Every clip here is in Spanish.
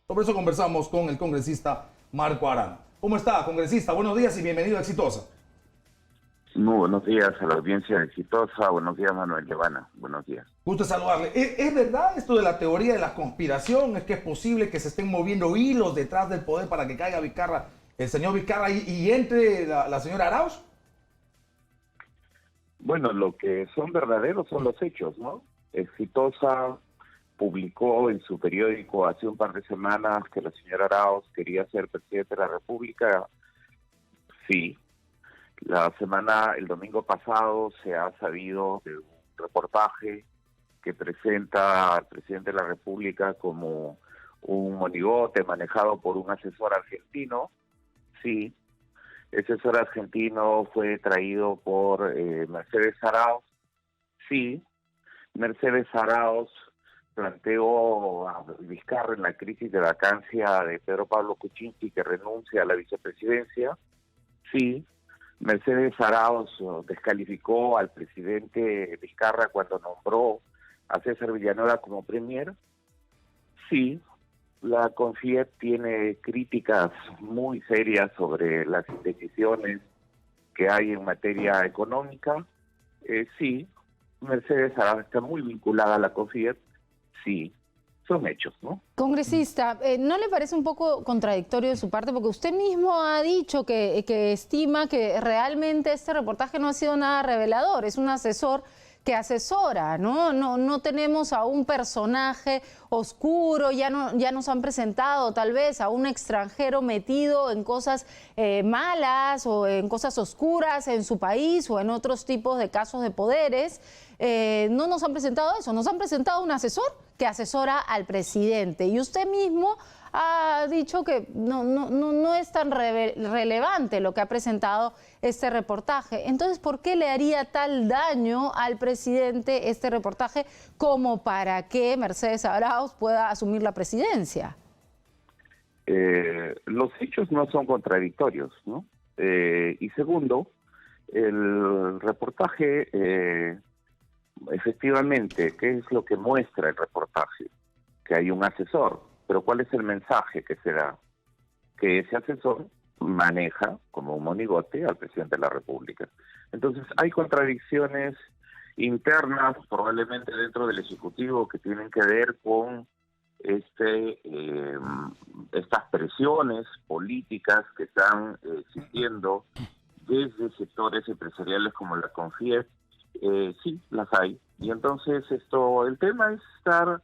Sobre eso conversamos con el congresista Marco Arana. ¿Cómo está, congresista? Buenos días y bienvenido a Exitosa. Muy buenos días a la audiencia exitosa. Buenos días, Manuel Levana. Buenos días. Gusto saludarle. ¿Es verdad esto de la teoría de la conspiración? ¿Es que es posible que se estén moviendo hilos detrás del poder para que caiga Vizcarra, el señor Vizcarra, y entre la señora Arauz? Bueno, lo que son verdaderos son los hechos, ¿no? Exitosa publicó en su periódico hace un par de semanas que la señora Arauz quería ser presidente de la República. Sí. El domingo pasado se ha sabido de un reportaje que presenta al presidente de la República como un monigote manejado por un asesor argentino. Sí, ese asesor argentino fue traído por Mercedes Arauz. Sí, Mercedes Arauz planteó a Vizcarra en la crisis de vacancia de Pedro Pablo Kuczynski que renuncia a la vicepresidencia. Sí, Mercedes Arauz descalificó al presidente Vizcarra cuando nombró a César Villanueva como premier. Sí, la CONFIEP tiene críticas muy serias sobre las decisiones que hay en materia económica. Sí, Mercedes Arauz está muy vinculada a la CONFIEP. Sí, son hechos, ¿no? Congresista, ¿no le parece un poco contradictorio de su parte? Porque usted mismo ha dicho que estima que realmente este reportaje no ha sido nada revelador, es un asesor que asesora, ¿no? No tenemos a un personaje oscuro, ya nos han presentado tal vez a un extranjero metido en cosas malas o en cosas oscuras en su país o en otros tipos de casos de poderes. No nos han presentado eso, nos han presentado un asesor que asesora al presidente. Y usted mismo ha dicho que no es tan relevante lo que ha presentado este reportaje. Entonces, ¿por qué le haría tal daño al presidente este reportaje como para que Mercedes Arauz pueda asumir la presidencia? Los hechos no son contradictorios, ¿no? Y segundo, el reportaje, efectivamente, ¿qué es lo que muestra el reportaje? Que hay un asesor. Pero ¿cuál es el mensaje que se da? Que ese asesor maneja como un monigote al presidente de la República. Entonces hay contradicciones internas probablemente dentro del Ejecutivo que tienen que ver con estas presiones políticas que están existiendo desde sectores empresariales como la CONFIEP. Sí, las hay. Y entonces el tema es estar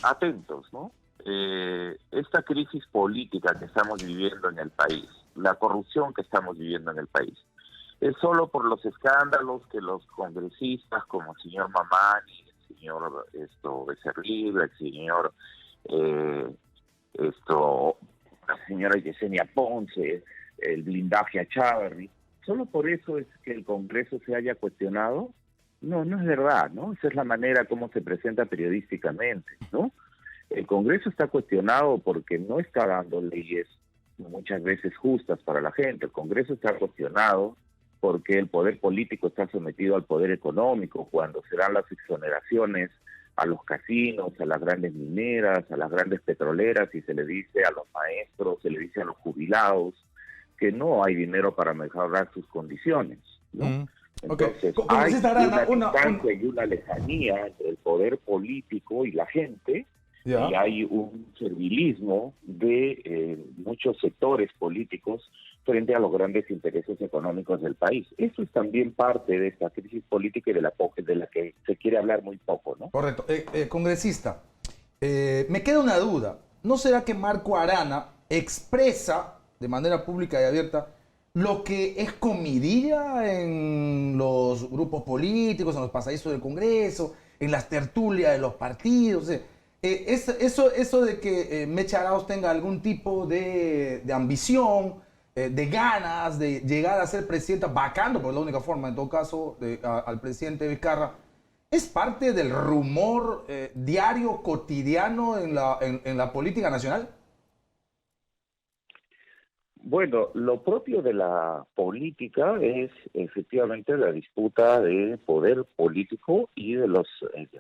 atentos, ¿no? Esta crisis política que estamos viviendo en el país, la corrupción que estamos viviendo en el país, es solo por los escándalos que los congresistas como el señor Mamani, el señor Becerril, el señor la señora Yesenia Ponce, el blindaje a Chávarri, solo por eso es que el Congreso se haya cuestionado. No es verdad, ¿no? Esa es la manera como se presenta periodísticamente, ¿no? El Congreso está cuestionado porque no está dando leyes muchas veces justas para la gente. El Congreso está cuestionado porque el poder político está sometido al poder económico, cuando se dan las exoneraciones a los casinos, a las grandes mineras, a las grandes petroleras, y se le dice a los maestros, se le dice a los jubilados que no hay dinero para mejorar sus condiciones, ¿no? Entonces, hay una distancia y una lejanía entre el poder político y la gente. Y hay un servilismo de muchos sectores políticos frente a los grandes intereses económicos del país. Eso es también parte de esta crisis política y de la que se quiere hablar muy poco, ¿no? Correcto. Congresista, me queda una duda. ¿No será que Marco Arana expresa de manera pública y abierta lo que es comidilla en los grupos políticos, en los pasadizos del Congreso, en las tertulias de los partidos? Eso de que Mecha Arauz tenga algún tipo de ambición, de ganas de llegar a ser presidenta, vacando, porque es la única forma, en todo caso, al presidente Vizcarra, ¿es parte del rumor diario, cotidiano en la política nacional? Bueno, lo propio de la política es efectivamente la disputa de poder político y de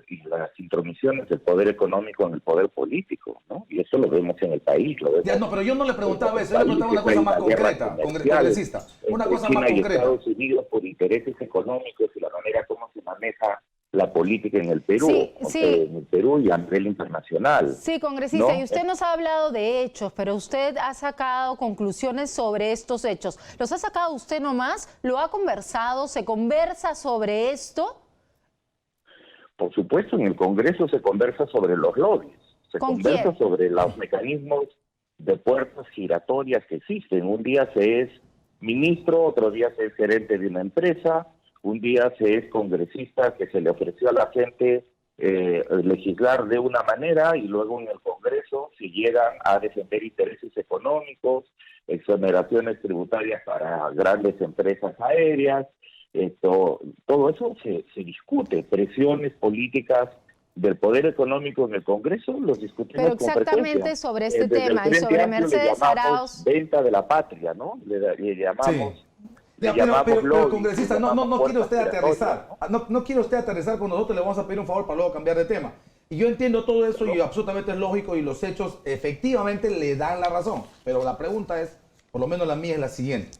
y las intromisiones del poder económico en el poder político, ¿no? Y eso lo vemos en el país, lo vemos. Ya, no, pero yo no le preguntaba en eso, yo le preguntaba una cosa más concreta, comercial congresista. Una entre cosa China más y concreta. Estados Unidos por intereses económicos y la manera como se maneja la política en el Perú, Sí, sí. en el Perú y a nivel internacional. Sí, congresista, ¿no? y usted nos ha hablado de hechos, pero usted ha sacado conclusiones sobre estos hechos. ¿Los ha sacado usted nomás? ¿Lo ha conversado? ¿Se conversa sobre esto? Por supuesto, en el Congreso se conversa sobre los lobbies, se conversa quién? sobre los mecanismos de puertas giratorias que existen. Un día se es ministro, otro día se es gerente de una empresa, un día se es congresista que se le ofreció a la gente legislar de una manera y luego en el Congreso se llegan a defender intereses económicos, exoneraciones tributarias para grandes empresas aéreas. Todo eso se discute, presiones políticas del poder económico en el Congreso, los discutimos. Pero con exactamente frecuencia. sobre este Desde el tema y Frente sobre Amplio le Mercedes llamamos Arauz. venta de la patria, ¿no? Le llamamos... Sí. le Ya, llamamos pero lobby, congresista, le no llamamos quiere usted puertas aterrizar. giratorias, No quiere usted aterrizar con nosotros, le vamos a pedir un favor para luego cambiar de tema. Y yo entiendo todo eso y absolutamente es lógico y los hechos efectivamente le dan la razón. Pero la pregunta es, por lo menos la mía es la siguiente.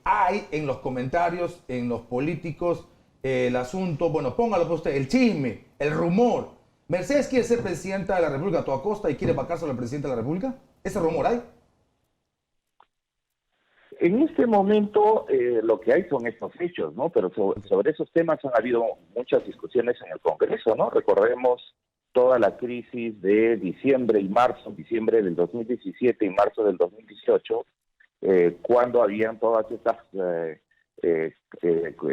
Hay en los comentarios, en los políticos, el asunto, bueno, póngalo por usted, el chisme, el rumor. ¿Mercedes quiere ser presidenta de la República a toda costa y quiere vacarse a la presidenta de la República? ¿Ese rumor hay? En este momento lo que hay son estos hechos, ¿no? Pero sobre esos temas han habido muchas discusiones en el Congreso, ¿no? Recordemos toda la crisis de diciembre y marzo, diciembre del 2017 y marzo del 2018, cuando habían todas estas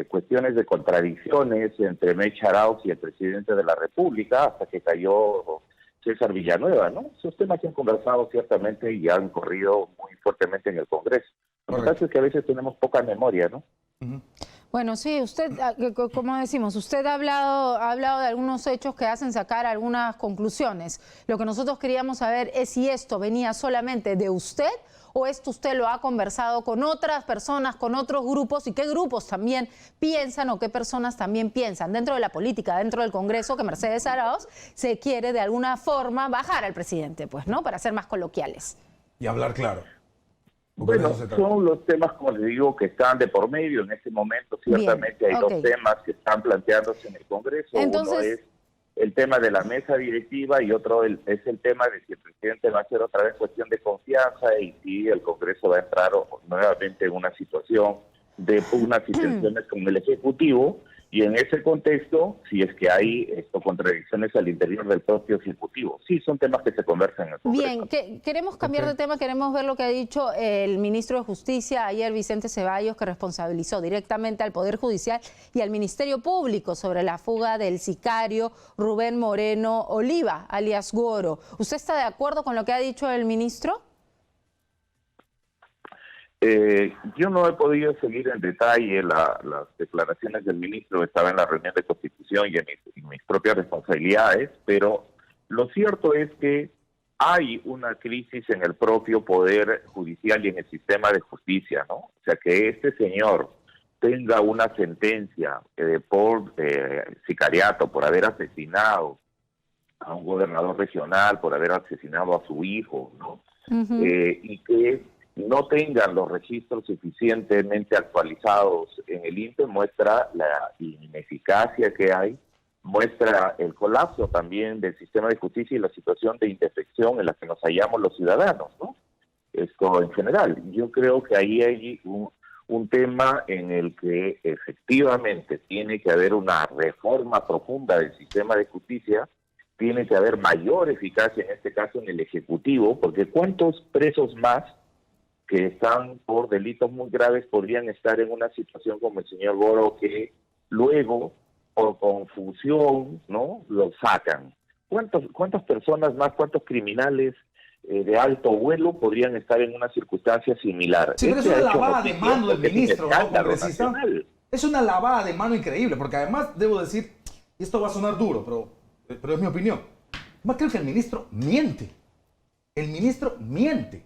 cuestiones de contradicciones entre Mecha Arauz y el presidente de la República, hasta que cayó César Villanueva, ¿no? Esos temas se han conversado ciertamente y han corrido muy fuertemente en el Congreso. Lo que pasa es que a veces tenemos poca memoria, ¿no? Bueno, sí, usted, como decimos, usted ha hablado de algunos hechos que hacen sacar algunas conclusiones. Lo que nosotros queríamos saber es si esto venía solamente de usted o esto usted lo ha conversado con otras personas, con otros grupos y qué grupos también piensan o qué personas también piensan dentro de la política, dentro del Congreso, que Mercedes Arauz se quiere de alguna forma bajar al presidente, pues, ¿no? Para ser más coloquiales. Y hablar claro. Bueno, son los temas, como les digo, que están de por medio en este momento. Ciertamente hay dos temas que están planteándose en el Congreso. Entonces, uno es el tema de la mesa directiva y otro es el tema de si el presidente va a ser otra vez cuestión de confianza y si el Congreso va a entrar nuevamente en una situación de pugnas y tensiones con el Ejecutivo. Y en ese contexto, si es que hay contradicciones al interior del propio Ejecutivo. Sí, son temas que se conversan en el Congreso. Bien, queremos cambiar de tema, queremos ver lo que ha dicho el ministro de Justicia ayer, Vicente Ceballos, que responsabilizó directamente al Poder Judicial y al Ministerio Público sobre la fuga del sicario Rubén Moreno Oliva, alias Goro. ¿Usted está de acuerdo con lo que ha dicho el ministro? Yo no he podido seguir en detalle las declaraciones del ministro, estaba en la reunión de Constitución y en mis propias responsabilidades, pero lo cierto es que hay una crisis en el propio Poder Judicial y en el sistema de justicia, ¿no? O sea, que este señor tenga una sentencia por sicariato, por haber asesinado a un gobernador regional, por haber asesinado a su hijo, ¿no? Y que no tengan los registros suficientemente actualizados en el INPE, muestra la ineficacia que hay, muestra el colapso también del sistema de justicia y la situación de indefección en la que nos hallamos los ciudadanos, ¿no? Esto en general. Yo creo que ahí hay un tema en el que efectivamente tiene que haber una reforma profunda del sistema de justicia, tiene que haber mayor eficacia, en este caso en el Ejecutivo, porque ¿cuántos presos más que están por delitos muy graves podrían estar en una situación como el señor Goro, que luego, por confusión, ¿no?, lo sacan? ¿Cuántas personas más, cuántos criminales de alto vuelo podrían estar en una circunstancia similar? Sí, pero es una lavada de mano del ministro, ¿no, congresista? Es una lavada de mano increíble, porque además debo decir, y esto va a sonar duro, pero es mi opinión, más creo que el ministro miente. El ministro miente.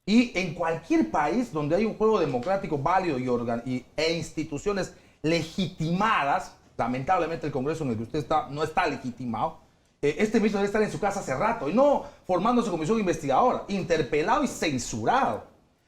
Y en cualquier país donde hay un juego democrático válido e instituciones legitimadas, lamentablemente el Congreso en el que usted está no está legitimado, este ministro debe estar en su casa hace rato y no formándose comisión investigadora, interpelado y censurado.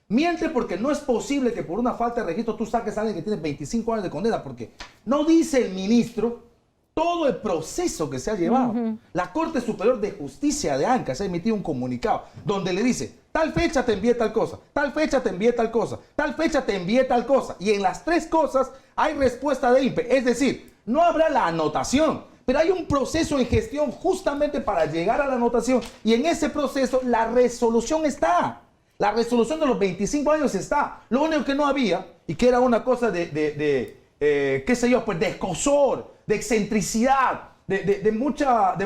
Miente porque no es posible que por una falta de registro tú saques a alguien que tiene 25 años de condena, porque no dice el ministro todo el proceso que se ha llevado. La Corte Superior de Justicia de Anca se ha emitido un comunicado donde le dice, tal fecha te envié tal cosa, tal fecha te envié tal cosa, tal fecha te envié tal cosa. Y en las tres cosas hay respuesta de INPE. Es decir, no habrá la anotación, pero hay un proceso en gestión justamente para llegar a la anotación. Y en ese proceso la resolución está. La resolución de los 25 años está. Lo único que no había, y que era una cosa qué sé yo, pues de escozor, de excentricidad, de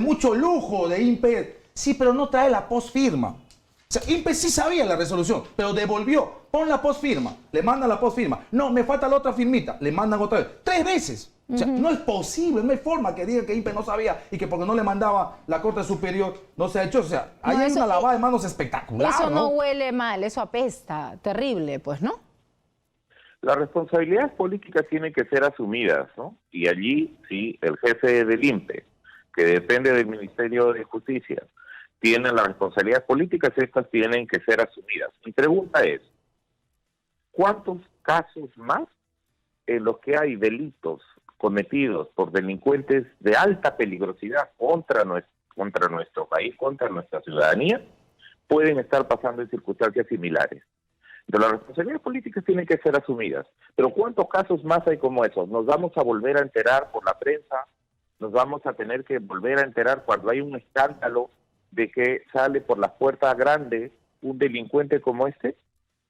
mucho lujo de INPE. Sí, pero no trae la postfirma. O sea, INPE sí sabía la resolución, pero devolvió. Pon la postfirma, le mandan la postfirma. No, me falta la otra firmita, le mandan otra vez. 3 veces. O sea, no es posible, no hay forma que diga que INPE no sabía y que porque no le mandaba la Corte Superior no se ha hecho. O sea, ahí hay una lavada de manos espectacular. Eso no huele mal, eso apesta, terrible, pues, ¿no? Las responsabilidades políticas tienen que ser asumidas, ¿no? Y allí, sí, el jefe del INPE, que depende del Ministerio de Justicia, tiene las responsabilidades políticas, estas tienen que ser asumidas. Mi pregunta es, ¿cuántos casos más en los que hay delitos cometidos por delincuentes de alta peligrosidad contra nuestro país, contra nuestra ciudadanía, pueden estar pasando en circunstancias similares? Pero las responsabilidades políticas tienen que ser asumidas. Pero ¿cuántos casos más hay como esos? Nos vamos a volver a enterar por la prensa, nos vamos a tener que volver a enterar cuando hay un escándalo de que sale por las puertas grandes un delincuente como este.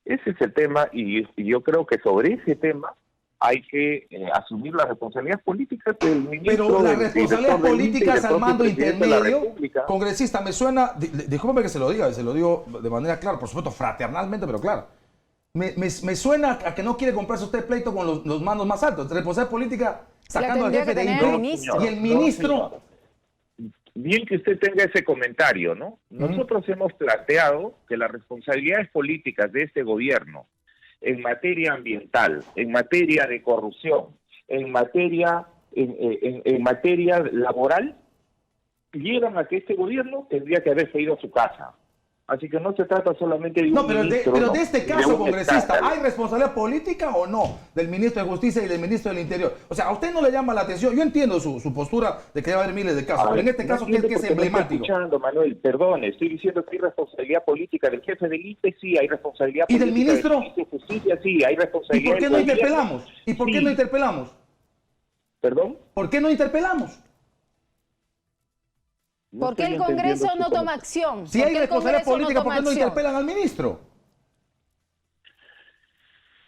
Ese es el tema y yo creo que sobre ese tema hay que asumir las responsabilidades políticas del ministro. Pero las responsabilidades políticas al mando intermedio, congresista, me suena, discúlpeme que se lo diga, y se lo digo de manera clara, por supuesto, fraternalmente, pero claro. Me suena a que no quiere comprarse usted pleito con los mandos más altos. Responsabilidad política sacando al jefe de INPE. Y el ministro... Bien que usted tenga ese comentario, ¿no? Nosotros hemos planteado que las responsabilidades políticas de este gobierno en materia ambiental, en materia de corrupción, en materia laboral, llegan a que este gobierno tendría que haberse ido a su casa. Así que no se trata solamente de un ministro, pero de este caso, congresista, ¿hay responsabilidad política o no del ministro de Justicia y del ministro del Interior? O sea, a usted no le llama la atención. Yo entiendo su postura de que debe haber miles de casos, pero en este caso, ¿qué es emblemático? No estoy escuchando, Manuel, perdone, estoy diciendo que hay responsabilidad política del jefe del INPE, sí, hay responsabilidad política. ¿Y del ministro? De Justicia, sí, hay responsabilidad. ¿Y por qué no interpelamos? ¿Y por qué no interpelamos? ¿Perdón? ¿Por qué no interpelamos? ¿Por qué el Congreso no toma acción? Si hay responsabilidad política, ¿por qué no interpelan al ministro?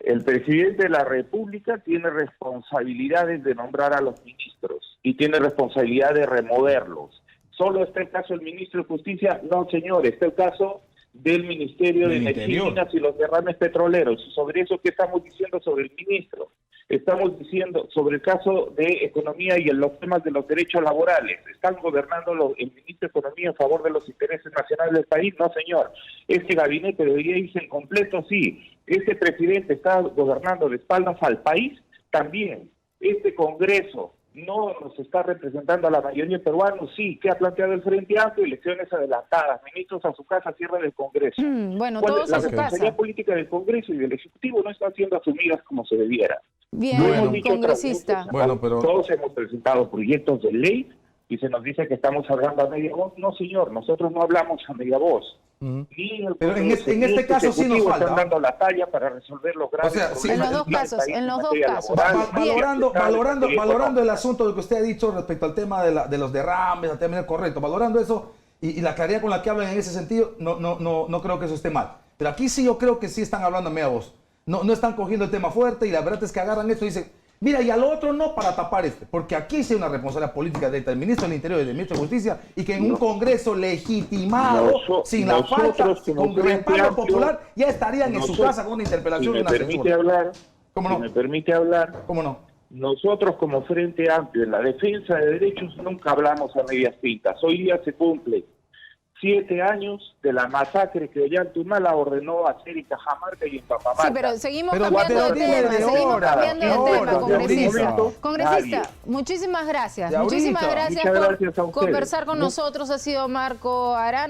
El presidente de la República tiene responsabilidades de nombrar a los ministros y tiene responsabilidad de removerlos. ¿Solo está el caso del ministro de Justicia? No, señor, está el caso del Ministerio de Energía y los derrames petroleros. Sobre eso, ¿qué estamos diciendo sobre el ministro? Estamos diciendo sobre el caso de Economía y en los temas de los derechos laborales. ¿Están gobernando el ministro de Economía en favor de los intereses nacionales del país? No, señor. ¿Este gabinete debería irse en completo? Sí. ¿Este presidente está gobernando de espaldas al país? También. ¿Este Congreso no nos está representando a la mayoría de peruanos? Sí. ¿Qué ha planteado el Frente Amplio? Elecciones adelantadas, ministros a su casa, cierre del Congreso. Bueno, todos a su casa. La responsabilidad política del Congreso y del Ejecutivo no están siendo asumidas como se debiera. Bien, congresista. Bueno, pero todos hemos presentado proyectos de ley y se nos dice que estamos hablando a media voz. No, señor, nosotros no hablamos a media voz. Pero en este caso sí nos falta. Están dando la talla para resolver los graves problemas. En los dos casos, en los dos casos. Valorando el asunto de que usted ha dicho respecto al tema de los derrames, al tema correcto, valorando eso y la claridad con la que hablan en ese sentido, no creo que eso esté mal. Pero aquí sí yo creo que sí están hablando a media voz. No están cogiendo el tema fuerte y la verdad es que agarran esto y dicen, mira, y al otro no para tapar porque aquí sí hay una responsabilidad política del ministro del Interior y del ministro de Justicia y que en un Congreso legitimado, sin la falta, con respaldo popular, ya estarían en su casa con una interpelación y una censura. ¿Cómo no? Si me permite hablar. ¿Cómo no? Nosotros como Frente Amplio en la defensa de derechos nunca hablamos a medias tintas. Hoy día se cumple 7 años de la masacre que Ollantaytamala ordenó hacer en Cajamarca y en Papamalta. Sí, pero seguimos Pero cambiando de dime tema, de seguimos ahora, cambiando de de tema, ahora, congresista. de Congresista, Nadie. muchísimas gracias. De ahorita. Muchísimas gracias Muchas por gracias a ustedes. conversar con nosotros. Ha sido Marco Arana.